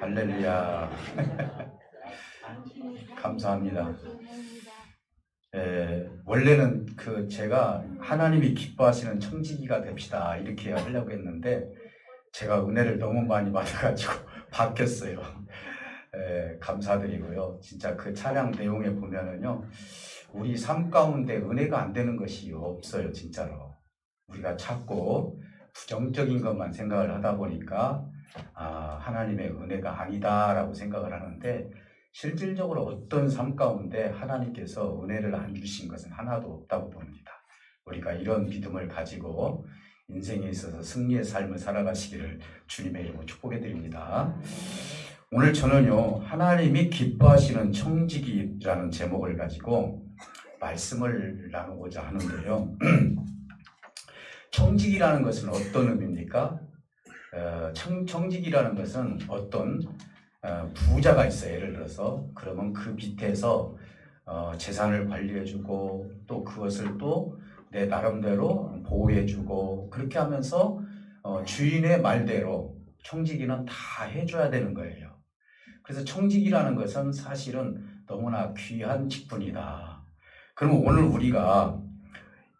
할렐루야. 감사합니다. 원래는 제가 하나님이 기뻐하시는 청지기가 됩시다 이렇게 하려고 했는데 제가 은혜를 너무 많이 받아가지고 바뀌었어요. 감사드리고요. 진짜 그 찬양 내용에 보면은요, 우리 삶 가운데 은혜가 안 되는 것이 없어요. 진짜로 우리가 자꾸 부정적인 것만 생각을 하다 보니까 하나님의 은혜가 아니다라고 생각을 하는데, 실질적으로 어떤 삶 가운데 하나님께서 은혜를 안 주신 것은 하나도 없다고 봅니다. 우리가 이런 믿음을 가지고 인생에 있어서 승리의 삶을 살아가시기를 주님의 이름으로 축복해 드립니다. 오늘 저는요, 하나님이 기뻐하시는 청지기라는 제목을 가지고 말씀을 나누고자 하는데요. 청지기라는 것은 어떤 의미입니까? 청지기라는 것은 어떤 부자가 있어요. 예를 들어서 그러면 그 밑에서 재산을 관리해주고 또 그것을 또 내 나름대로 보호해주고 그렇게 하면서 주인의 말대로 청지기는 다 해줘야 되는 거예요. 그래서 청지기라는 것은 사실은 너무나 귀한 직분이다. 그러면 오늘 우리가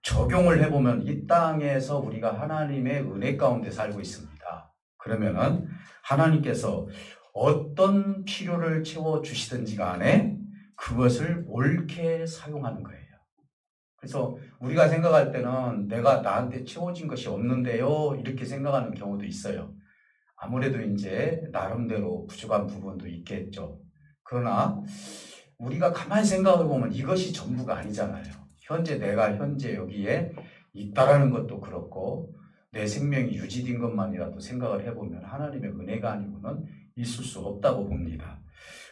적용을 해보면 이 땅에서 우리가 하나님의 은혜 가운데 살고 있습니다. 그러면은 하나님께서 어떤 필요를 채워주시든지 간에 그것을 옳게 사용하는 거예요. 그래서 우리가 생각할 때는 내가 나한테 채워진 것이 없는데요 이렇게 생각하는 경우도 있어요. 아무래도 이제 나름대로 부족한 부분도 있겠죠. 그러나 우리가 가만히 생각해 보면 이것이 전부가 아니잖아요. 내가 현재 여기에 있다라는 것도 그렇고 내 생명이 유지된 것만이라도 생각을 해보면 하나님의 은혜가 아니고는 있을 수 없다고 봅니다.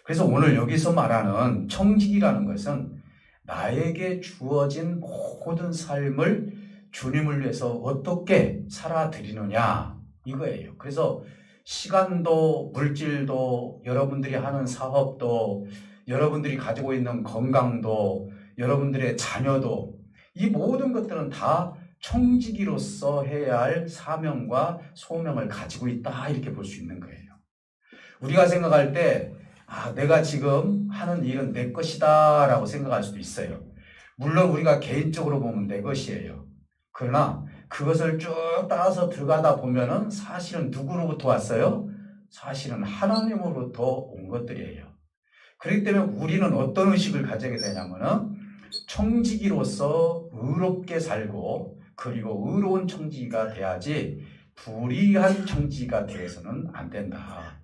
그래서 오늘 여기서 말하는 청지기라는 것은 나에게 주어진 모든 삶을 주님을 위해서 어떻게 살아드리느냐 이거예요. 그래서 시간도 물질도 여러분들이 하는 사업도 여러분들이 가지고 있는 건강도 여러분들의 자녀도 이 모든 것들은 다 청지기로서 해야 할 사명과 소명을 가지고 있다 이렇게 볼 수 있는 거예요. 우리가 생각할 때 내가 지금 하는 일은 내 것이다 라고 생각할 수도 있어요. 물론 우리가 개인적으로 보면 내 것이에요. 그러나 그것을 쭉 따라서 들어가다 보면은 사실은 누구로부터 왔어요? 사실은 하나님으로부터 온 것들이에요. 그렇기 때문에 우리는 어떤 의식을 가지게 되냐면은 청지기로서 의롭게 살고 그리고 의로운 청지기가 돼야지 불의한 청지기가 되어서는 안 된다.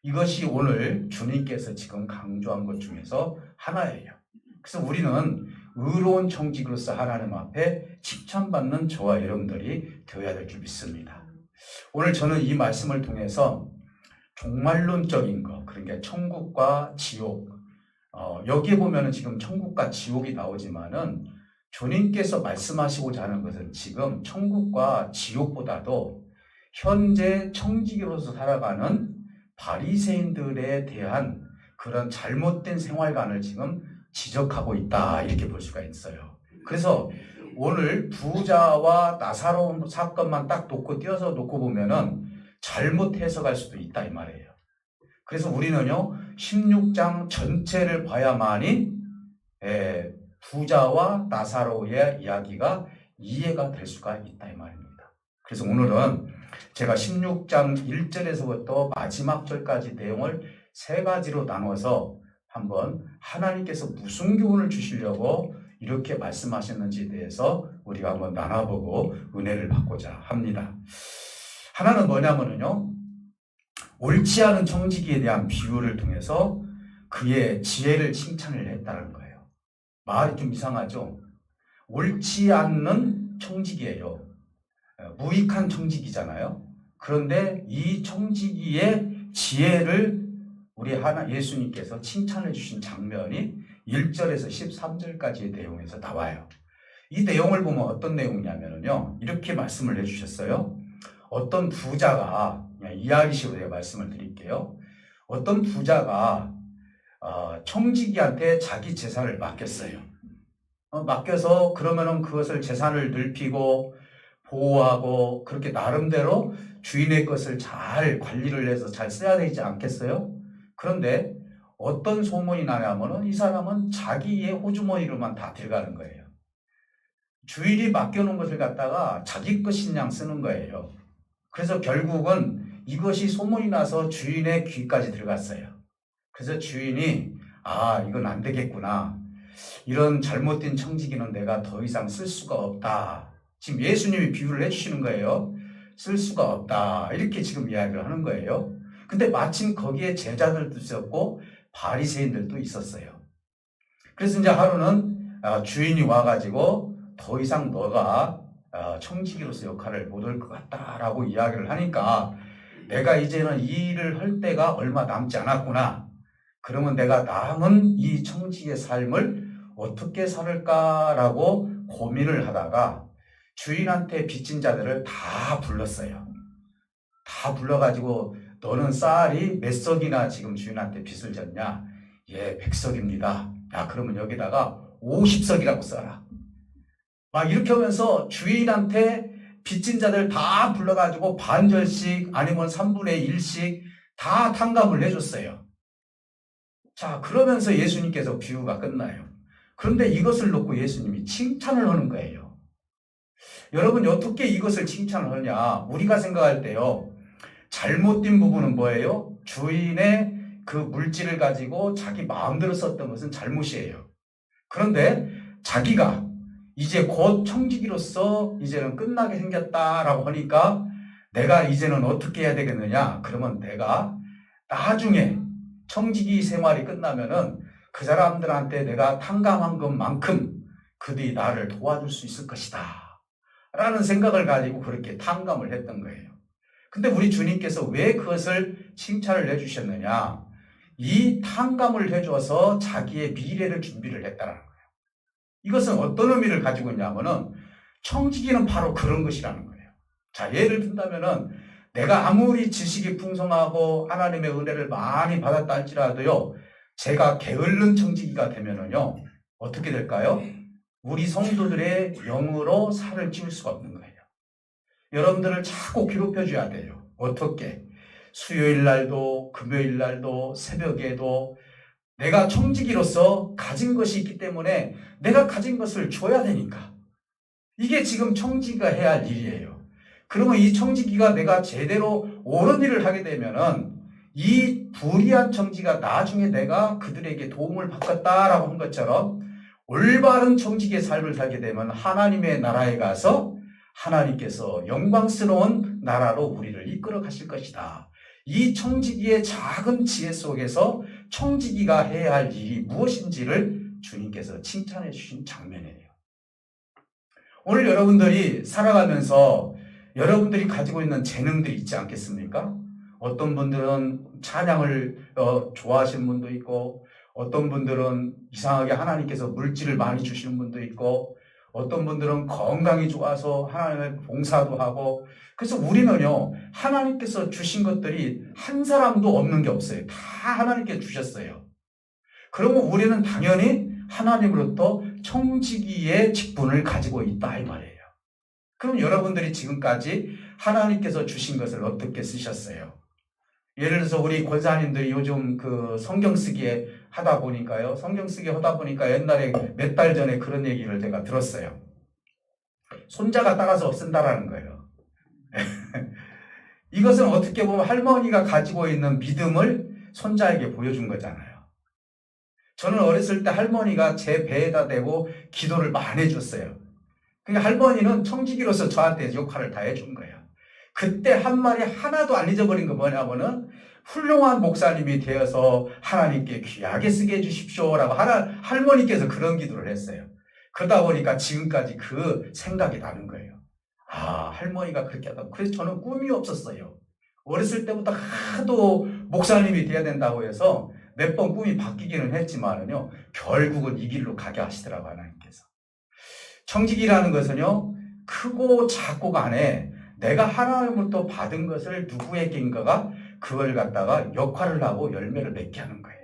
이것이 오늘 주님께서 지금 강조한 것 중에서 하나예요. 그래서 우리는 의로운 청지기로서 하나님 앞에 칭찬받는 저와 여러분들이 되어야 될 줄 믿습니다. 오늘 저는 이 말씀을 통해서 종말론적인 것, 그러니까 천국과 지옥, 여기에 보면은 지금 천국과 지옥이 나오지만은 주님께서 말씀하시고자 하는 것은 지금 천국과 지옥보다도 현재 청지기로서 살아가는 바리새인들에 대한 그런 잘못된 생활관을 지금 지적하고 있다 이렇게 볼 수가 있어요. 그래서 오늘 부자와 나사로 사건만 딱 놓고 보면은 잘못 해석할 수도 있다 이 말이에요. 그래서 우리는요 16장 전체를 봐야만이 부자와 나사로의 이야기가 이해가 될 수가 있다 이 말입니다. 그래서 오늘은 제가 16장 1절에서부터 마지막 절까지 내용을 세 가지로 나눠서 한번 하나님께서 무슨 교훈을 주시려고 이렇게 말씀하셨는지에 대해서 우리가 한번 나눠보고 은혜를 받고자 합니다. 하나는 뭐냐면요, 옳지 않은 청지기에 대한 비유를 통해서 그의 지혜를 칭찬을 했다는 거예요. 말이 좀 이상하죠? 옳지 않는 청지기예요. 무익한 청지기잖아요. 그런데 이 청지기의 지혜를 우리 예수님께서 칭찬해 주신 장면이 1절에서 13절까지의 내용에서 나와요. 이 내용을 보면 어떤 내용이냐면요, 이렇게 말씀을 해주셨어요. 어떤 부자가, 그냥 이야기식으로 제가 말씀을 드릴게요. 어떤 부자가 청지기한테 자기 재산을 맡겼어요. 맡겨서 그러면은 그것을 재산을 넓히고 보호하고 그렇게 나름대로 주인의 것을 잘 관리를 해서 잘 써야 되지 않겠어요? 그런데 어떤 소문이 나냐면은 이 사람은 자기의 호주머니로만 다 들어가는 거예요. 주인이 맡겨놓은 것을 갖다가 자기 것인 양 쓰는 거예요. 그래서 결국은 이것이 소문이 나서 주인의 귀까지 들어갔어요. 그래서 주인이 이건 안 되겠구나. 이런 잘못된 청지기는 내가 더 이상 쓸 수가 없다. 지금 예수님이 비유를 해주시는 거예요. 쓸 수가 없다. 이렇게 지금 이야기를 하는 거예요. 근데 마침 거기에 제자들도 있었고 바리새인들도 있었어요. 그래서 이제 하루는 주인이 와가지고 더 이상 너가 청지기로서 역할을 못할 것 같다라고 이야기를 하니까 내가 이제는 이 일을 할 때가 얼마 남지 않았구나. 그러면 내가 남은 이 청지기의 삶을 어떻게 살을까라고 고민을 하다가 주인한테 빚진 자들을 다 불렀어요. 다 불러가지고 너는 쌀이 몇 석이나 지금 주인한테 빚을 졌냐? 예, 100석입니다. 야, 그러면 여기다가 50석이라고 써라. 막 이렇게 하면서 주인한테 빚진 자들 다 불러가지고 반절씩 아니면 3분의 1씩 다 탕감을 해줬어요. 자, 그러면서 예수님께서 비유가 끝나요. 그런데 이것을 놓고 예수님이 칭찬을 하는 거예요. 여러분, 어떻게 이것을 칭찬을 하냐? 우리가 생각할 때요. 잘못된 부분은 뭐예요? 주인의 그 물질을 가지고 자기 마음대로 썼던 것은 잘못이에요. 그런데 자기가 이제 곧 청지기로서 이제는 끝나게 생겼다라고 하니까 내가 이제는 어떻게 해야 되겠느냐? 그러면 내가 나중에 청지기 생활이 끝나면은 그 사람들한테 내가 탕감한 것만큼 그들이 나를 도와줄 수 있을 것이다. 라는 생각을 가지고 그렇게 탕감을 했던 거예요. 근데 우리 주님께서 왜 그것을 칭찬을 해주셨느냐? 이 탕감을 해줘서 자기의 미래를 준비를 했다는 거예요. 이것은 어떤 의미를 가지고 있냐면은 청지기는 바로 그런 것이라는 거예요. 자, 예를 든다면은 내가 아무리 지식이 풍성하고 하나님의 은혜를 많이 받았다 할지라도요, 제가 게으른 청지기가 되면은요, 어떻게 될까요? 우리 성도들의 영으로 살을 찌울 수가 없는 거예요. 여러분들을 자꾸 괴롭혀줘야 돼요. 어떻게? 수요일 날도, 금요일 날도, 새벽에도 내가 청지기로서 가진 것이 있기 때문에 내가 가진 것을 줘야 되니까. 이게 지금 청지기가 해야 할 일이에요. 그러면 이 청지기가 내가 제대로 옳은 일을 하게 되면은 이 불의한 청지기가 나중에 내가 그들에게 도움을 받겠다라고 한 것처럼 올바른 청지기의 삶을 살게 되면 하나님의 나라에 가서 하나님께서 영광스러운 나라로 우리를 이끌어 가실 것이다. 이 청지기의 작은 지혜 속에서 청지기가 해야 할 일이 무엇인지를 주님께서 칭찬해 주신 장면이에요. 오늘 여러분들이 살아가면서 여러분들이 가지고 있는 재능들이 있지 않겠습니까? 어떤 분들은 찬양을 좋아하시는 분도 있고, 어떤 분들은 이상하게 하나님께서 물질을 많이 주시는 분도 있고, 어떤 분들은 건강이 좋아서 하나님의 봉사도 하고. 그래서 우리는요, 하나님께서 주신 것들이 한 사람도 없는 게 없어요. 다 하나님께 주셨어요. 그러면 우리는 당연히 하나님으로부터 청지기의 직분을 가지고 있다 이 말이에요. 그럼 여러분들이 지금까지 하나님께서 주신 것을 어떻게 쓰셨어요? 예를 들어서 우리 권사님들이 요즘 그 성경 쓰기에 하다 보니까요. 성경 쓰기 하다 보니까 옛날에 몇 달 전에 그런 얘기를 제가 들었어요. 손자가 따라서 쓴다라는 거예요. 이것은 어떻게 보면 할머니가 가지고 있는 믿음을 손자에게 보여준 거잖아요. 저는 어렸을 때 할머니가 제 배에다 대고 기도를 많이 해줬어요. 그러니까 할머니는 청지기로서 저한테 역할을 다 해준 거예요. 그때 한 말이 하나도 안 잊어버린 거 뭐냐면은 훌륭한 목사님이 되어서 하나님께 귀하게 쓰게 해주십시오라고 할머니께서 그런 기도를 했어요. 그러다 보니까 지금까지 그 생각이 나는 거예요. 할머니가 그렇게 하다. 그래서 저는 꿈이 없었어요. 어렸을 때부터 하도 목사님이 돼야 된다고 해서 몇 번 꿈이 바뀌기는 했지만은요, 결국은 이 길로 가게 하시더라고요, 하나님께서. 청지기라는 것은요, 크고 작고 간에 내가 하나님으로부터 받은 것을 누구에게인가가 그걸 갖다가 역할을 하고 열매를 맺게 하는 거예요.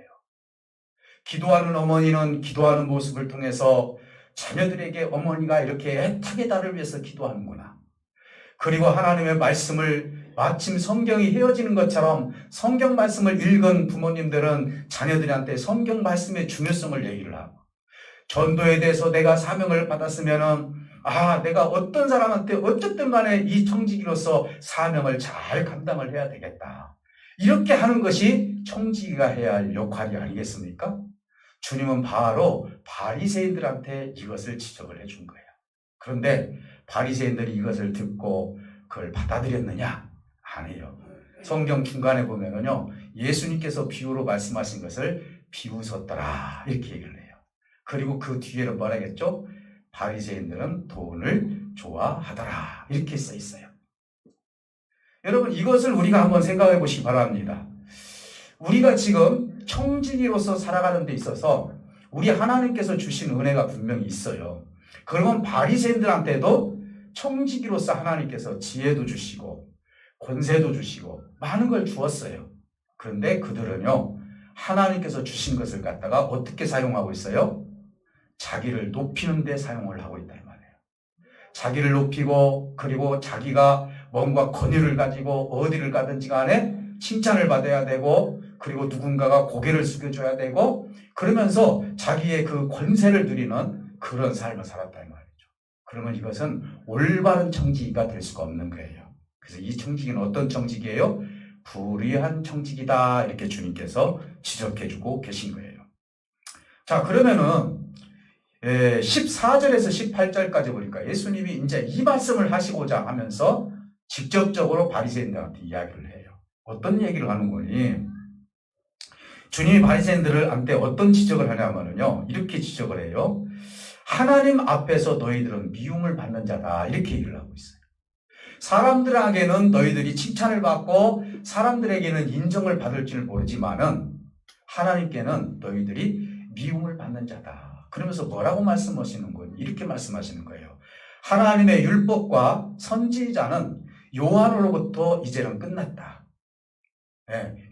기도하는 어머니는 기도하는 모습을 통해서 자녀들에게 어머니가 이렇게 애타게 나를 위해서 기도하는구나. 그리고 하나님의 말씀을 마침 성경이 헤어지는 것처럼 성경 말씀을 읽은 부모님들은 자녀들한테 성경 말씀의 중요성을 얘기를 하고, 전도에 대해서 내가 사명을 받았으면은 내가 어떤 사람한테 어쨌든 간에 이 청지기로서 사명을 잘 감당을 해야 되겠다. 이렇게 하는 것이 청지기가 해야 할 역할이 아니겠습니까? 주님은 바로 바리새인들한테 이것을 지적을 해준 거예요. 그런데 바리새인들이 이것을 듣고 그걸 받아들였느냐? 아니에요. 성경 중간에 보면은요, 예수님께서 비유로 말씀하신 것을 비웃었더라 이렇게 얘기를 해요. 그리고 그 뒤에는 뭐라겠죠? 바리새인들은 돈을 좋아하더라 이렇게 써 있어요. 여러분, 이것을 우리가 한번 생각해 보시기 바랍니다. 우리가 지금 청지기로서 살아가는 데 있어서 우리 하나님께서 주신 은혜가 분명히 있어요. 그러면 바리새인들한테도 청지기로서 하나님께서 지혜도 주시고 권세도 주시고 많은 걸 주었어요. 그런데 그들은요, 하나님께서 주신 것을 갖다가 어떻게 사용하고 있어요? 자기를 높이는 데 사용을 하고 있다 이 말이에요. 자기를 높이고, 그리고 자기가 뭔가 권위를 가지고 어디를 가든지 간에 칭찬을 받아야 되고, 그리고 누군가가 고개를 숙여줘야 되고, 그러면서 자기의 그 권세를 누리는 그런 삶을 살았다 이 말이죠. 그러면 이것은 올바른 청지기가 될 수가 없는 거예요. 그래서 이 청지기는 어떤 청지기예요? 불의한 청지기다 이렇게 주님께서 지적해주고 계신 거예요. 자, 그러면은 14절에서 18절까지 보니까 예수님이 이제 이 말씀을 하시고자 하면서 직접적으로 바리새인들한테 이야기를 해요. 어떤 얘기를 하는 거니? 주님이 바리새인들한테 어떤 지적을 하냐면요, 이렇게 지적을 해요. 하나님 앞에서 너희들은 미움을 받는 자다 이렇게 얘기를 하고 있어요. 사람들에게는 너희들이 칭찬을 받고 사람들에게는 인정을 받을 줄 모르지만은 하나님께는 너희들이 미움을 받는 자다. 그러면서 뭐라고 말씀하시는 거니? 이렇게 말씀하시는 거예요. 하나님의 율법과 선지자는 요한으로부터 이제는 끝났다.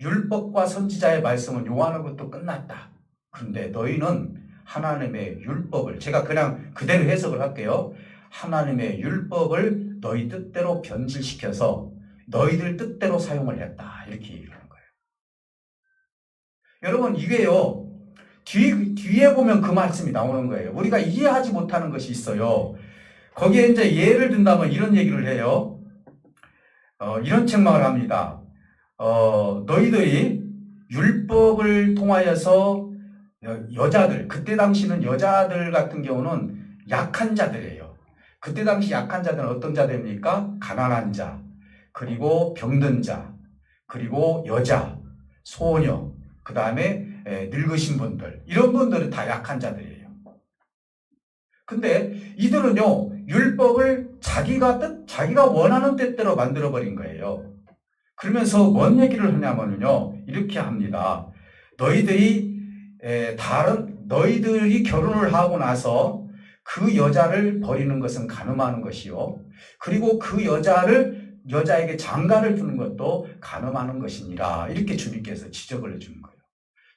율법과 선지자의 말씀은 요한으로부터 끝났다. 그런데 너희는 하나님의 율법을, 제가 그냥 그대로 해석을 할게요. 하나님의 율법을 너희 뜻대로 변질시켜서 너희들 뜻대로 사용을 했다. 이렇게 얘기를 하는 거예요. 여러분, 이게요, 뒤에 보면 그 말씀이 나오는 거예요. 우리가 이해하지 못하는 것이 있어요. 거기에 이제 예를 든다면 이런 얘기를 해요. 이런 책망을 합니다. 너희들이 율법을 통하여서 여자들, 그때 당시는 여자들 같은 경우는 약한 자들이에요. 그때 당시 약한 자들은 어떤 자들입니까? 가난한 자, 그리고 병든 자, 그리고 여자, 소녀, 그 다음에 늙으신 분들, 이런 분들은 다 약한 자들이에요. 근데 이들은요, 율법을 자기가 원하는 뜻대로 만들어버린 거예요. 그러면서 뭔 얘기를 하냐면요, 이렇게 합니다. 너희들이 결혼을 하고 나서 그 여자를 버리는 것은 간음하는 것이요. 그리고 그 여자에게 장가를 주는 것도 간음하는 것이니라. 이렇게 주님께서 지적을 해주는 거예요.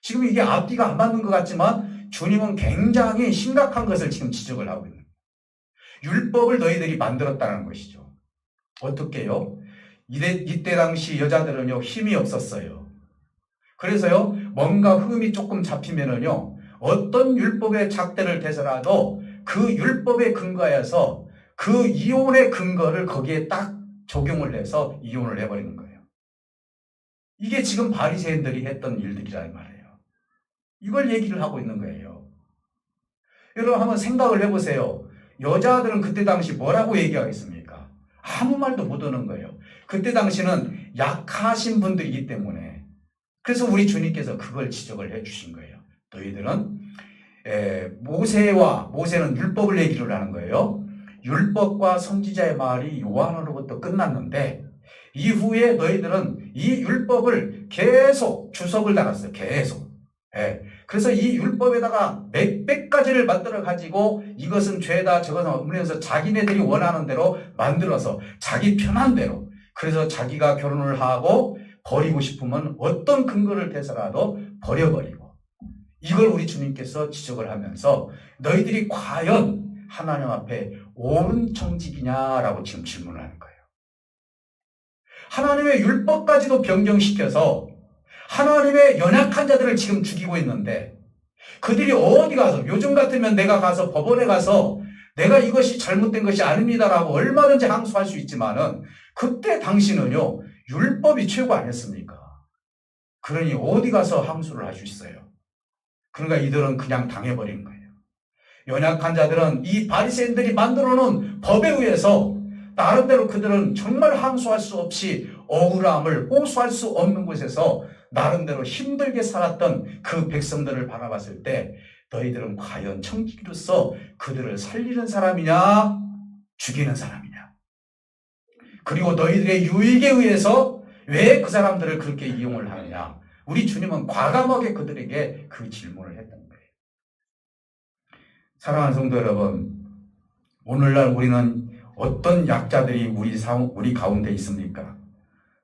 지금 이게 앞뒤가 안 맞는 것 같지만 주님은 굉장히 심각한 것을 지금 지적을 하고 있는 거예요. 율법을 너희들이 만들었다는 것이죠. 어떻게요? 이때 당시 여자들은요, 힘이 없었어요. 그래서요, 뭔가 흠이 조금 잡히면은요, 어떤 율법의 잣대를 대서라도 그 율법에 근거해서 그 이혼의 근거를 거기에 딱 적용을 해서 이혼을 해버리는 거예요. 이게 지금 바리새인들이 했던 일들이란 말이에요. 이걸 얘기를 하고 있는 거예요. 여러분 한번 생각을 해보세요. 여자들은 그때 당시 뭐라고 얘기하겠습니까? 아무 말도 못 하는 거예요. 그때 당시는 약하신 분들이기 때문에. 그래서 우리 주님께서 그걸 지적을 해주신 거예요. 너희들은 모세는 율법을 얘기를 하는 거예요. 율법과 선지자의 말이 요한으로부터 끝났는데 이후에 너희들은 이 율법을 계속 주석을 달았어요. 계속. 그래서 이 율법에다가 몇백 가지를 만들어 가지고 이것은 죄다 저것은 없으면서 자기네들이 원하는 대로 만들어서 자기 편한 대로, 그래서 자기가 결혼을 하고 버리고 싶으면 어떤 근거를 대서라도 버려버리고, 이걸 우리 주님께서 지적을 하면서 너희들이 과연 하나님 앞에 옳은 청지기냐라고 지금 질문을 하는 거예요. 하나님의 율법까지도 변경시켜서 하나님의 연약한 자들을 지금 죽이고 있는데 그들이 어디 가서 요즘 같으면 내가 가서 법원에 가서 내가 이것이 잘못된 것이 아닙니다라고 얼마든지 항소할 수 있지만은 그때 당시는요 율법이 최고 아니었습니까? 그러니 어디 가서 항소를 할 수 있어요? 그러니까 이들은 그냥 당해버린 거예요. 연약한 자들은 이 바리새인들이 만들어놓은 법에 의해서 나름대로 그들은 정말 항소할 수 없이 억울함을 호소할 수 없는 곳에서 나름대로 힘들게 살았던 그 백성들을 바라봤을 때 너희들은 과연 청지기로서 그들을 살리는 사람이냐 죽이는 사람이냐 그리고 너희들의 유익에 의해서 왜 그 사람들을 그렇게 이용을 하느냐 우리 주님은 과감하게 그들에게 그 질문을 했던 거예요. 사랑하는 성도 여러분, 오늘날 우리는 어떤 약자들이 우리 가운데 있습니까?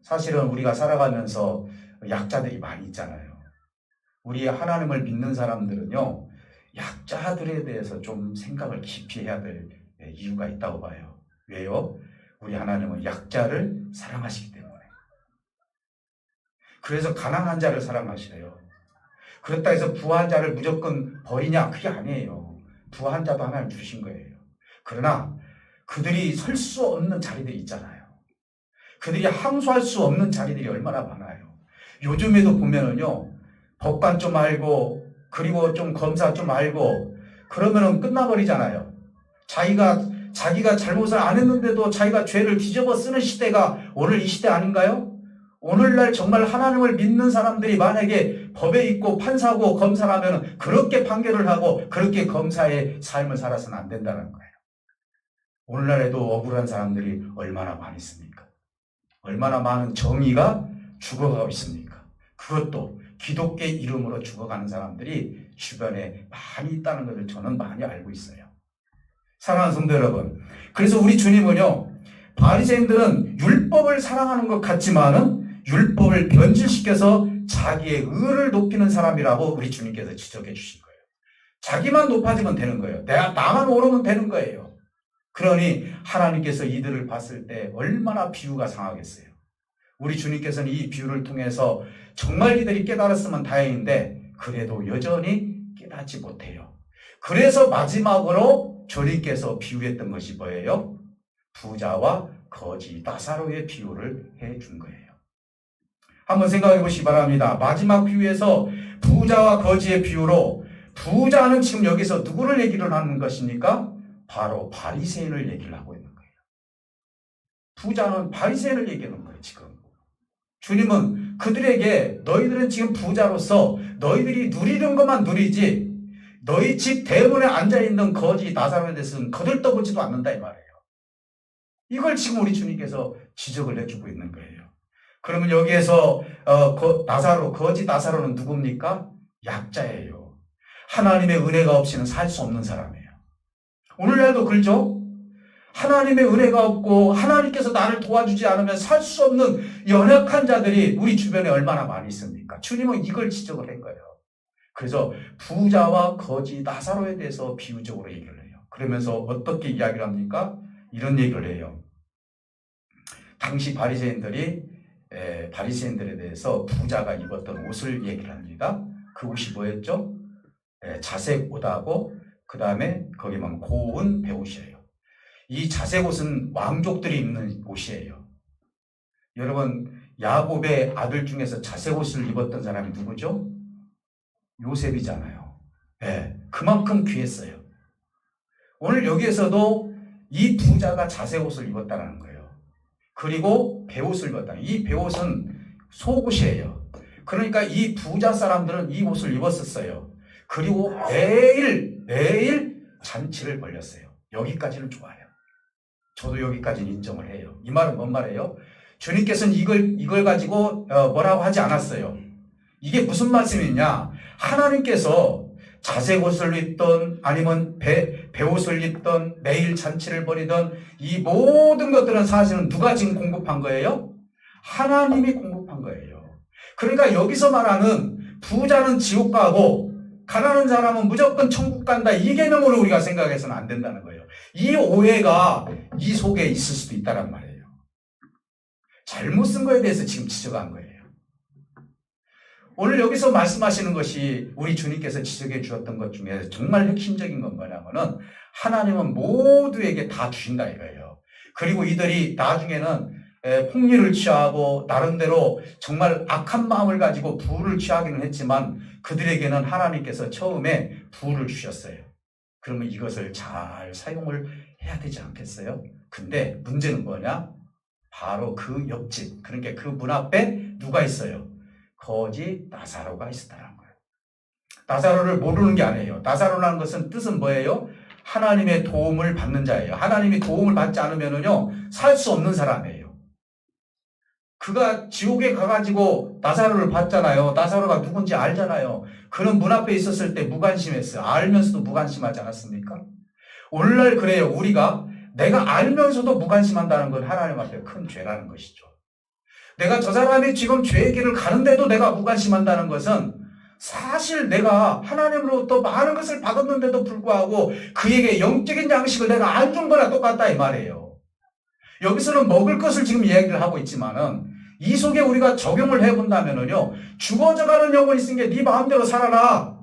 사실은 우리가 살아가면서 약자들이 많이 있잖아요. 우리 하나님을 믿는 사람들은요, 약자들에 대해서 좀 생각을 깊이 해야 될 이유가 있다고 봐요. 왜요? 우리 하나님은 약자를 사랑하시기 때문에. 그래서 가난한 자를 사랑하시래요. 그렇다 해서 부한 자를 무조건 버리냐? 그게 아니에요. 부한 자도 하나님 주신 거예요. 그러나 그들이 설 수 없는 자리들이 있잖아요. 그들이 항소할 수 없는 자리들이 얼마나 많아요. 요즘에도 보면은요, 법관 좀 알고, 그리고 좀 검사 좀 알고, 그러면은 끝나버리잖아요. 자기가 잘못을 안 했는데도 자기가 죄를 뒤집어 쓰는 시대가 오늘 이 시대 아닌가요? 오늘날 정말 하나님을 믿는 사람들이 만약에 법에 있고 판사고 검사라면 그렇게 판결을 하고 그렇게 검사의 삶을 살아서는 안 된다는 거예요. 오늘날에도 억울한 사람들이 얼마나 많이 있습니까? 얼마나 많은 정의가 죽어가고 있습니까? 그것도 기독교 이름으로 죽어가는 사람들이 주변에 많이 있다는 것을 저는 많이 알고 있어요. 사랑하는 성도 여러분, 그래서 우리 주님은요, 바리새인들은 율법을 사랑하는 것 같지만은 율법을 변질시켜서 자기의 의를 높이는 사람이라고 우리 주님께서 지적해 주신 거예요. 자기만 높아지면 되는 거예요. 나만 오르면 되는 거예요. 그러니 하나님께서 이들을 봤을 때 얼마나 비유가 상하겠어요. 우리 주님께서는 이 비유를 통해서 정말 이들이 깨달았으면 다행인데 그래도 여전히 깨닫지 못해요. 그래서 마지막으로 주님께서 비유했던 것이 뭐예요? 부자와 거지 나사로의 비유를 해준 거예요. 한번 생각해 보시기 바랍니다. 마지막 비유에서 부자와 거지의 비유로 부자는 지금 여기서 누구를 얘기를 하는 것입니까? 바로 바리새인을 얘기를 하고 있는 거예요. 부자는 바리새인을 얘기하는 거예요. 지금 주님은 그들에게 너희들은 지금 부자로서 너희들이 누리는 것만 누리지 너희 집 대문에 앉아있는 거지 나사로에 대해서는 거들떠보지도 않는다 이 말이에요. 이걸 지금 우리 주님께서 지적을 해주고 있는 거예요. 그러면 여기에서 거지 나사로는 누굽니까? 약자예요. 하나님의 은혜가 없이는 살 수 없는 사람이에요. 오늘날도 그렇죠? 하나님의 은혜가 없고 하나님께서 나를 도와주지 않으면 살 수 없는 연약한 자들이 우리 주변에 얼마나 많이 있습니까? 주님은 이걸 지적을 한 거예요. 그래서 부자와 거지 나사로에 대해서 비유적으로 얘기를 해요. 그러면서 어떻게 이야기를 합니까? 이런 얘기를 해요. 당시 바리새인들에 대해서 부자가 입었던 옷을 얘기를 합니다. 그 옷이 뭐였죠? 자색 옷하고 그 다음에 거기만 고운 배옷이에요. 이 자색 옷은 왕족들이 입는 옷이에요. 여러분 야곱의 아들 중에서 자색 옷을 입었던 사람이 누구죠? 요셉이잖아요. 그만큼 귀했어요. 오늘 여기에서도 이 부자가 자색 옷을 입었다는 거예요. 그리고 배옷을 입었다. 이 배옷은 속옷이에요. 그러니까 이 부자 사람들은 이 옷을 입었었어요. 그리고 매일 잔치를 벌였어요. 여기까지는 좋아요. 저도 여기까지는 인정을 해요. 이 말은 뭔 말이에요? 주님께서는 이걸 가지고 뭐라고 하지 않았어요. 이게 무슨 말씀이냐? 하나님께서 자색 옷을 입던 아니면 배옷을 입던 매일 잔치를 벌이던 이 모든 것들은 사실은 누가 지금 공급한 거예요? 하나님이 공급한 거예요. 그러니까 여기서 말하는 부자는 지옥 가고 가난한 사람은 무조건 천국 간다 이 개념으로 우리가 생각해서는 안 된다는 거예요. 이 오해가 이 속에 있을 수도 있다는 말이에요. 잘못 쓴 거에 대해서 지금 지적한 거예요. 오늘 여기서 말씀하시는 것이 우리 주님께서 지적해 주었던 것 중에 정말 핵심적인 건 뭐냐면은 하나님은 모두에게 다 주신다 이거예요. 그리고 이들이 나중에는 폭리를 취하고 나름대로 정말 악한 마음을 가지고 부를 취하기는 했지만 그들에게는 하나님께서 처음에 부를 주셨어요. 그러면 이것을 잘 사용을 해야 되지 않겠어요? 근데 문제는 뭐냐? 바로 그 옆집, 그러니까 그 문 앞에 누가 있어요? 거지 나사로가 있었다는 거예요. 나사로를 모르는 게 아니에요. 나사로라는 것은 뜻은 뭐예요? 하나님의 도움을 받는 자예요. 하나님이 도움을 받지 않으면요 살 수 없는 사람이에요. 그가 지옥에 가가지고 나사로를 봤잖아요. 나사로가 누군지 알잖아요. 그는 문 앞에 있었을 때 무관심했어요. 알면서도 무관심하지 않았습니까? 오늘날 그래요. 우리가 내가 알면서도 무관심한다는 건 하나님 앞에 큰 죄라는 것이죠. 내가 저 사람이 지금 죄의 길을 가는데도 내가 무관심한다는 것은 사실 내가 하나님으로부터 많은 것을 받았는데도 불구하고 그에게 영적인 양식을 내가 안 준 거나 똑같다 이 말이에요. 여기서는 먹을 것을 지금 이야기를 하고 있지만은 이 속에 우리가 적용을 해본다면은요 죽어져가는 영혼이 있으니까 네 마음대로 살아라.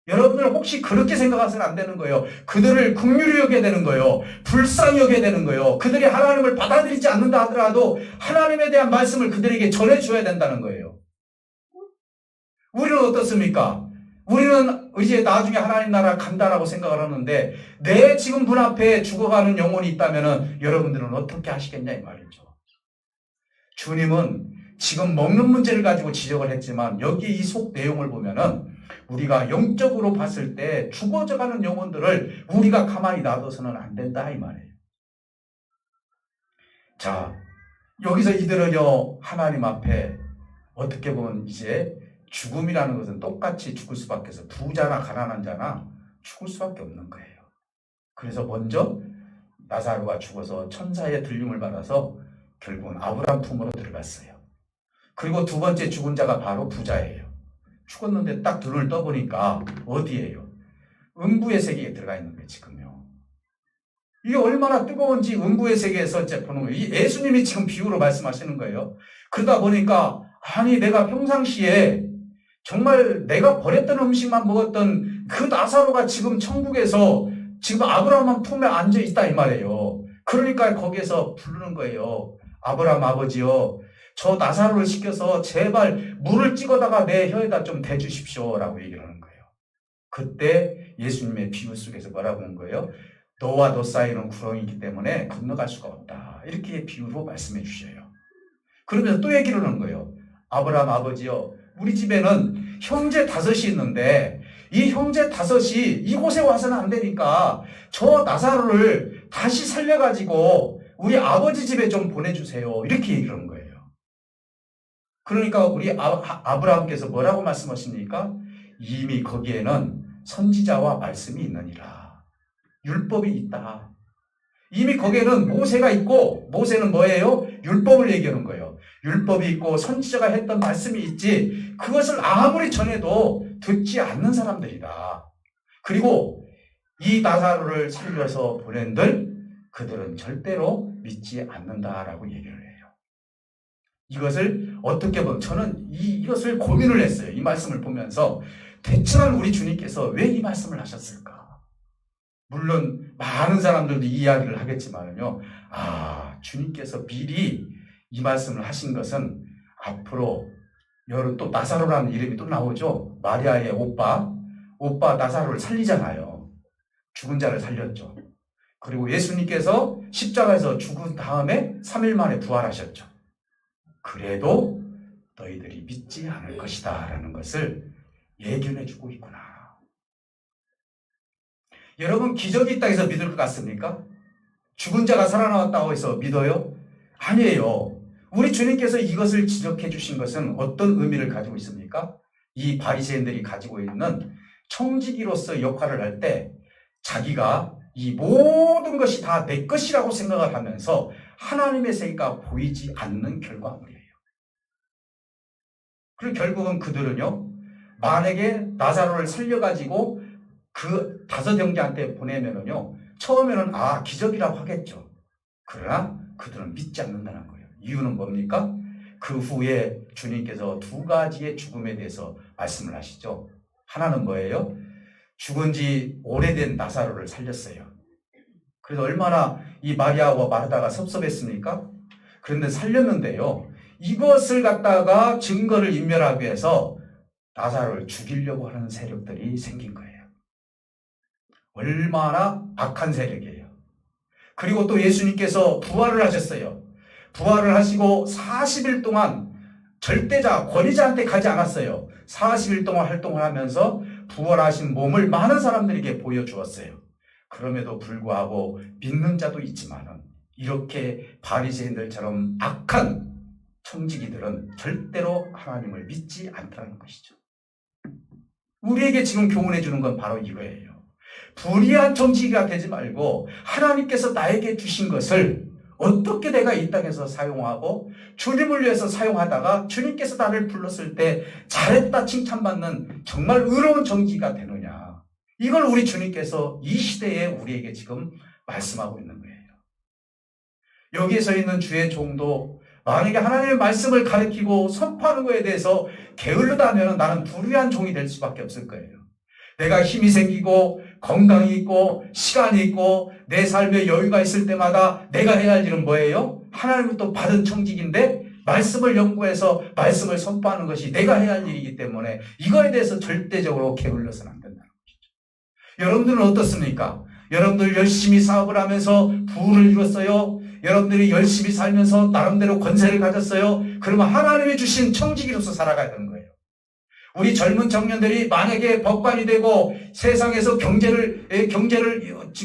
여러분들 혹시 그렇게 생각하서는 안 되는 거예요. 그들을 긍휼히 여겨야 되는 거예요. 불쌍히 여겨야 되는 거예요. 그들이 하나님을 받아들이지 않는다 하더라도 하나님에 대한 말씀을 그들에게 전해줘야 된다는 거예요. 우리는 어떻습니까? 우리는 이제 나중에 하나님 나라 간다라고 생각을 하는데 내 지금 문 앞에 죽어가는 영혼이 있다면 여러분들은 어떻게 하시겠냐 이 말이죠. 주님은 지금 먹는 문제를 가지고 지적을 했지만 여기 이 속 내용을 보면은 우리가 영적으로 봤을 때 죽어져가는 영혼들을 우리가 가만히 놔둬서는 안 된다 이 말이에요. 자, 여기서 이들은요 하나님 앞에 어떻게 보면 이제 죽음이라는 것은 똑같이 죽을 수밖에 없어요. 부자나 가난한 자나 죽을 수밖에 없는 거예요. 그래서 먼저 나사로가 죽어서 천사의 들림을 받아서 결국은 아브라함 품으로 들어갔어요. 그리고 두 번째 죽은 자가 바로 부자예요. 죽었는데 딱 눈을 떠보니까 어디예요? 음부의 세계에 들어가 있는 거예요, 지금요. 이게 얼마나 뜨거운지 음부의 세계에서 이제 보는 거예요. 이 예수님이 지금 비유로 말씀하시는 거예요. 그러다 보니까 아니 내가 평상시에 정말 내가 버렸던 음식만 먹었던 그 나사로가 지금 천국에서 지금 아브라함 품에 앉아 있다 이 말이에요. 그러니까 거기에서 부르는 거예요. 아브라함 아버지요. 저 나사로를 시켜서 제발 물을 찍어다가 내 혀에다 좀 대주십시오 라고 얘기를 하는 거예요. 그때 예수님의 비유 속에서 뭐라고 하는 거예요? 너와 너 사이는 구렁이기 때문에 건너갈 수가 없다. 이렇게 비유로 말씀해 주셔요. 그러면서 또 얘기를 하는 거예요. 아브라함 아버지요. 우리 집에는 형제 5이 있는데 이 형제 5이 이곳에 와서는 안 되니까 저 나사로를 다시 살려가지고 우리 아버지 집에 좀 보내주세요. 이렇게 얘기를 하는 거예요. 그러니까 우리 아브라함께서 뭐라고 말씀하십니까? 이미 거기에는 선지자와 말씀이 있느니라. 율법이 있다. 이미 거기에는 모세가 있고 모세는 뭐예요? 율법을 얘기하는 거예요. 율법이 있고 선지자가 했던 말씀이 있지 그것을 아무리 전해도 듣지 않는 사람들이다. 그리고 이 나사로를 살려서 보낸들 그들은 절대로 믿지 않는다라고 얘기를 해요. 이것을 어떻게 보면 저는 이것을 고민을 했어요. 이 말씀을 보면서 대체로 우리 주님께서 왜 이 말씀을 하셨을까? 물론 많은 사람들도 이야기를 하겠지만요. 주님께서 미리 이 말씀을 하신 것은 앞으로 여러 또 나사로라는 이름이 또 나오죠. 마리아의 오빠 나사로를 살리잖아요. 죽은 자를 살렸죠. 그리고 예수님께서 십자가에서 죽은 다음에 3일 만에 부활하셨죠. 그래도 너희들이 믿지 않을 것이다 라는 것을 예견해 주고 있구나. 여러분 기적이 있다 해서 믿을 것 같습니까? 죽은 자가 살아나왔다고 해서 믿어요? 아니에요. 우리 주님께서 이것을 지적해 주신 것은 어떤 의미를 가지고 있습니까? 이 바리새인들이 가지고 있는 청지기로서 역할을 할 때 자기가 이 모든 것이 다 내 것이라고 생각을 하면서 하나님의 세계가 보이지 않는 결과물이에요. 그리고 결국은 그들은요, 만약에 나사로를 살려가지고 그 5 형제한테 보내면은요, 처음에는 기적이라고 하겠죠. 그러나 그들은 믿지 않는다는 거예요. 이유는 뭡니까? 그 후에 주님께서 두 가지의 죽음에 대해서 말씀을 하시죠. 하나는 뭐예요? 죽은 지 오래된 나사로를 살렸어요. 그래서 얼마나 이 마리아와 마르다가 섭섭했습니까? 그런데 살렸는데요. 이것을 갖다가 증거를 인멸하기 위해서 나사로를 죽이려고 하는 세력들이 생긴 거예요. 얼마나 악한 세력이에요. 그리고 또 예수님께서 부활을 하셨어요. 부활을 하시고 40일 동안 절대자, 권위자한테 가지 않았어요. 40일 동안 활동을 하면서 부활하신 몸을 많은 사람들에게 보여주었어요. 그럼에도 불구하고 믿는 자도 있지만은 이렇게 바리새인들처럼 악한 청지기들은 절대로 하나님을 믿지 않다는 것이죠. 우리에게 지금 교훈해 주는 건 바로 이거예요. 불의한 청지기가 되지 말고 하나님께서 나에게 주신 것을 어떻게 내가 이 땅에서 사용하고 주님을 위해서 사용하다가 주님께서 나를 불렀을 때 잘했다 칭찬받는 정말 의로운 청지기가 되느냐. 이걸 우리 주님께서 이 시대에 우리에게 지금 말씀하고 있는 거예요. 여기에 서 있는 주의 종도 만약에 하나님의 말씀을 가르치고 선포하는 것에 대해서 게을르다면 나는 불의한 종이 될 수밖에 없을 거예요. 내가 힘이 생기고 건강이 있고 시간이 있고 내 삶에 여유가 있을 때마다 내가 해야 할 일은 뭐예요? 하나님부터 받은 청직인데 말씀을 연구해서 말씀을 선포하는 것이 내가 해야 할 일이기 때문에 이거에 대해서 절대적으로 게을러서는 안 된다는 것이죠. 여러분들은 어떻습니까? 여러분들 열심히 사업을 하면서 부를 이뤘어요. 여러분들이 열심히 살면서 나름대로 권세를 가졌어요. 그러면 하나님이 주신 청지기로서 살아가야 되는 거예요. 우리 젊은 청년들이 만약에 법관이 되고 세상에서 경제를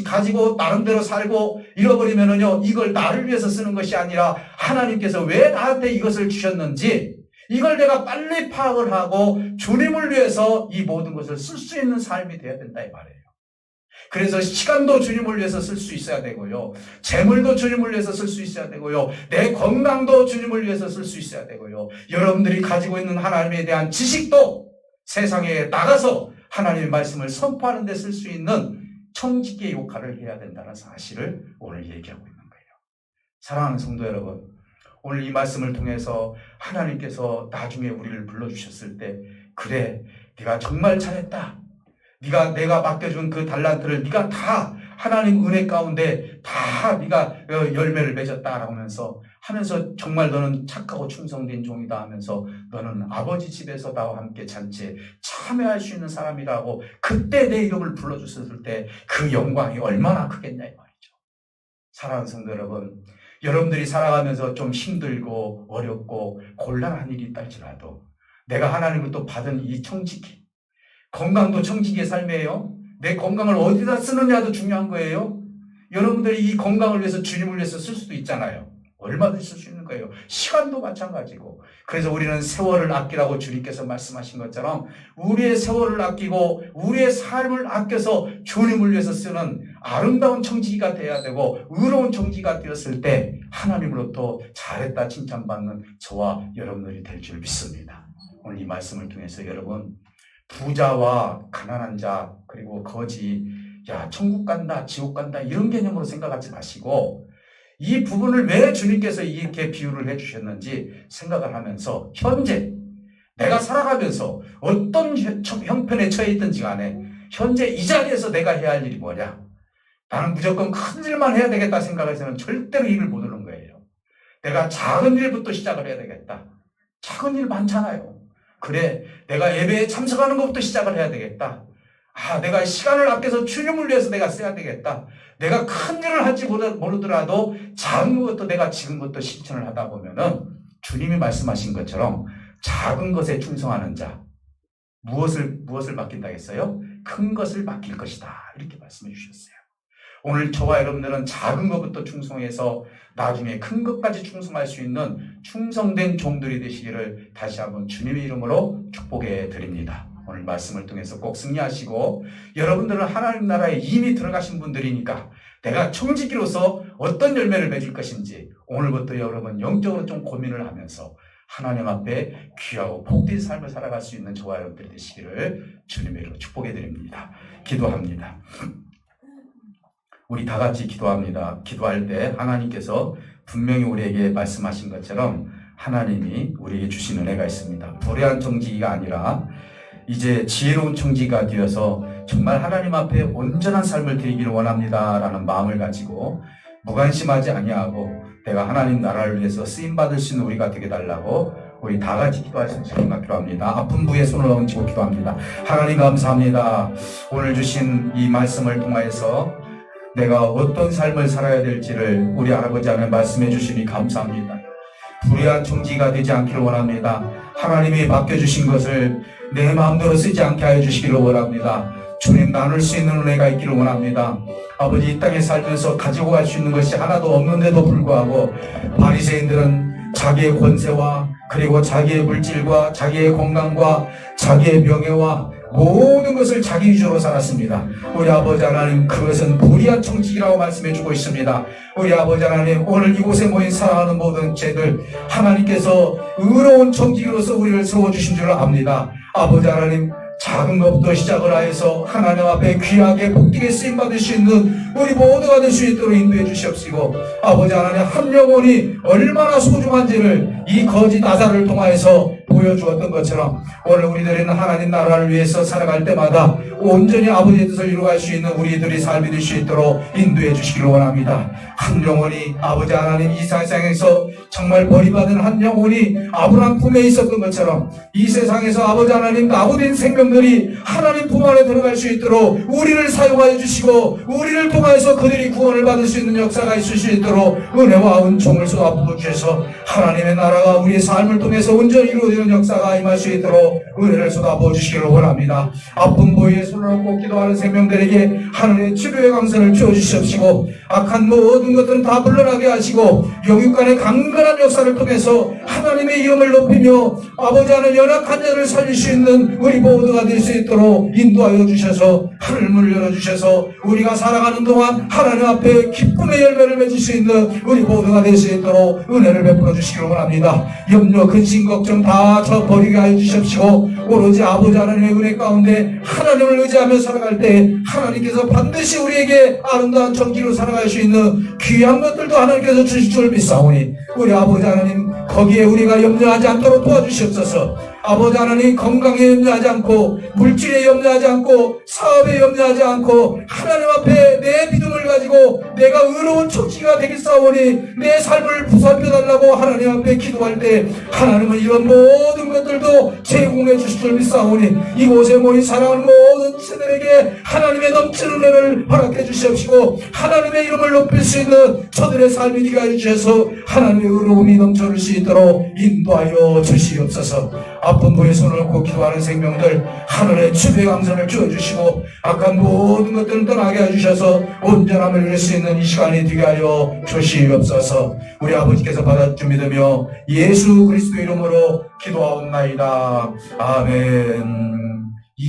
가지고 나름대로 살고 잃어버리면은요, 이걸 나를 위해서 쓰는 것이 아니라 하나님께서 왜 나한테 이것을 주셨는지 이걸 내가 빨리 파악을 하고 주님을 위해서 이 모든 것을 쓸 수 있는 삶이 되어야 된다 이 말이에요. 그래서 시간도 주님을 위해서 쓸 수 있어야 되고요. 재물도 주님을 위해서 쓸 수 있어야 되고요. 내 건강도 주님을 위해서 쓸 수 있어야 되고요. 여러분들이 가지고 있는 하나님에 대한 지식도 세상에 나가서 하나님의 말씀을 선포하는 데 쓸 수 있는 청지기의 역할을 해야 된다는 사실을 오늘 얘기하고 있는 거예요. 사랑하는 성도 여러분, 오늘 이 말씀을 통해서 하나님께서 나중에 우리를 불러주셨을 때 그래, 네가 정말 잘했다. 내가 맡겨준 그 달란트를 네가 다 하나님 은혜 가운데 다 네가 열매를 맺었다라고 하면서 정말 너는 착하고 충성된 종이다 하면서 너는 아버지 집에서 나와 함께 잔치에 참여할 수 있는 사람이라고 그때 내 이름을 불러주셨을 때 그 영광이 얼마나 크겠냐 이 말이죠. 사랑하는 성도 여러분, 여러분들이 살아가면서 좀 힘들고 어렵고 곤란한 일이 있다 할지라도 내가 하나님으로부터 받은 이 청지기, 건강도 청지기의 삶이에요. 내 건강을 어디다 쓰느냐도 중요한 거예요. 여러분들이 이 건강을 위해서 주님을 위해서 쓸 수도 있잖아요. 얼마든지 쓸 수 있는 거예요. 시간도 마찬가지고. 그래서 우리는 세월을 아끼라고 주님께서 말씀하신 것처럼 우리의 세월을 아끼고 우리의 삶을 아껴서 주님을 위해서 쓰는 아름다운 청지기가 되어야 되고 의로운 청지기가 되었을 때 하나님으로부터 잘했다 칭찬받는 저와 여러분들이 될 줄 믿습니다. 오늘 이 말씀을 통해서 여러분, 부자와 가난한 자 그리고 거지, 야 천국 간다 지옥 간다 이런 개념으로 생각하지 마시고 이 부분을 왜 주님께서 이렇게 비유를 해주셨는지 생각을 하면서 현재 내가 살아가면서 어떤 형편에 처해 있든지 간에 현재 이 자리에서 내가 해야 할 일이 뭐냐, 나는 무조건 큰 일만 해야 되겠다 생각해서는 절대로 일을 못 하는 거예요. 내가 작은 일부터 시작을 해야 되겠다. 작은 일 많잖아요. 그래, 내가 예배에 참석하는 것부터 시작을 해야 되겠다. 내가 시간을 아껴서 주님을 위해서 내가 써야 되겠다. 내가 큰 일을 할지 모르더라도 작은 것도 내가 지금부터 실천을 하다 보면은 주님이 말씀하신 것처럼 작은 것에 충성하는 자, 무엇을 맡긴다 했어요? 큰 것을 맡길 것이다. 이렇게 말씀해 주셨어요. 오늘 저와 여러분들은 작은 것부터 충성해서 나중에 큰 것까지 충성할 수 있는 충성된 종들이 되시기를 다시 한번 주님의 이름으로 축복해 드립니다. 오늘 말씀을 통해서 꼭 승리하시고, 여러분들은 하나님 나라에 이미 들어가신 분들이니까 내가 청지기로서 어떤 열매를 맺을 것인지 오늘부터 여러분 영적으로 좀 고민을 하면서 하나님 앞에 귀하고 복된 삶을 살아갈 수 있는 저와 여러분들이 되시기를 주님의 이름으로 축복해 드립니다. 기도합니다. 우리 다 같이 기도합니다. 기도할 때 하나님께서 분명히 우리에게 말씀하신 것처럼 하나님이 우리에게 주신 은혜가 있습니다. 불의한 청지기가 아니라 이제 지혜로운 청지기가 되어서 정말 하나님 앞에 온전한 삶을 드리기를 원합니다 라는 마음을 가지고 무관심하지 아니하고 내가 하나님 나라를 위해서 쓰임받을 수 있는 우리가 되게 달라고 우리 다 같이 기도할 수 있도록 기도합니다. 아픈 부에 손을 얹고 기도합니다. 하나님 감사합니다. 오늘 주신 이 말씀을 통하여서 내가 어떤 삶을 살아야 될지를 우리 할아버지 하나님 말씀해 주시니 감사합니다. 불의한 청지기가 되지 않기를 원합니다. 하나님이 맡겨주신 것을 내 마음대로 쓰지 않게 하여 주시기를 원합니다. 주님 나눌 수 있는 은혜가 있기를 원합니다. 아버지 이 땅에 살면서 가지고 갈 수 있는 것이 하나도 없는데도 불구하고 바리새인들은 자기의 권세와 그리고 자기의 물질과 자기의 건강과 자기의 명예와 모든 것을 자기 위주로 살았습니다. 우리 아버지 하나님 그것은 불의한 청지기라고 말씀해 주고 있습니다. 우리 아버지 하나님 오늘 이곳에 모인 사랑하는 모든 죄들 하나님께서 의로운 청지기로서 우리를 세워주신 줄 압니다. 아버지 하나님 작은 것부터 시작을 하여서 하나님 앞에 귀하게 복되게 쓰임받을 수 있는 우리 모두가 될 수 있도록 인도해 주시옵시고 아버지 하나님 한 영혼이 얼마나 소중한지를 이 거짓 아사를 통하여서 보여주었던 것처럼 오늘 우리들은 하나님 나라를 위해서 살아갈 때마다 온전히 아버지의 뜻을 이루어갈 수 있는 우리들이 삶이 될 수 있도록 인도해 주시기를 원합니다. 한 영혼이 아버지 하나님 이 세상에서 정말 버림받은 한 영혼이 아브라함 품에 있었던 것처럼 이 세상에서 아버지 하나님 낙오된 생명들이 하나님 품 안에 들어갈 수 있도록 우리를 사용하여 주시고 우리를 통하여서 그들이 구원을 받을 수 있는 역사가 있을 수 있도록 은혜와 은총을 쏟아부어 주셔서 하나님의 나라가 우리의 삶을 통해서 온전히 이루어지는 역사가 임할 수 있도록 은혜를 쏟아부어 주시기를 원합니다. 아픈 부위에 손을 얹고 기도하는 생명들에게 하늘의 치료의 강선을 주어주시옵시고 악한 모든 것들은 다 물러나게 하시고 영육간의 강건한 역사를 통해서 하나님의 이름을 높이며 아버지 하나님 연약한 자를 살릴 수 있는 우리 모두가 될 수 있도록 인도하여 주셔서 하늘문을 열어주셔서 우리가 살아가는 동안 하나님 앞에 기쁨의 열매를 맺을 수 있는 우리 모두가 될 수 있도록 은혜를 베풀어 주시기를 원합니다. 염려 근심 걱정 다 저버리게 하여 주십시오. 오로지 아버지 하나님의 은혜 가운데 하나님을 의지하며 살아갈 때 하나님께서 반드시 우리에게 아름다운 정기로 살아갈 수 있는 귀한 것들도 하나님께서 주실 줄 믿사오니 우리 아버지 하나님 거기에 우리가 염려하지 않도록 도와주시옵소서. 아버지 하나님 건강에 염려하지 않고 물질에 염려하지 않고 사업에 염려하지 않고 하나님 앞에 내 믿음을 가지고 내가 의로운 청지기가 되겠사오니 내 삶을 부살펴달라고 하나님 앞에 기도할 때 하나님은 이런 모든 것들도 제공해 주실 줄 믿사오니 이곳에 모인 사랑하는 모든 친들에게 하나님의 넘치는 은혜를 허락해 주시옵시고 하나님의 이름을 높일 수 있는 저들의 삶이 되게 하여 주셔서 하나님의 의로움이 넘쳐날 수 있도록 인도하여 주시옵소서. 아픈 분의 손을 얹고 기도하는 생명들 하늘의 치유의 강선을 주어주시고 악한 모든 것들을 떠나게 해주셔서 온전함을 이룰 수 있는 이 시간이 되게 하여 주시옵소서. 우리 아버지께서 받아주 믿으며 예수 그리스도 이름으로 기도하옵나이다. 아멘.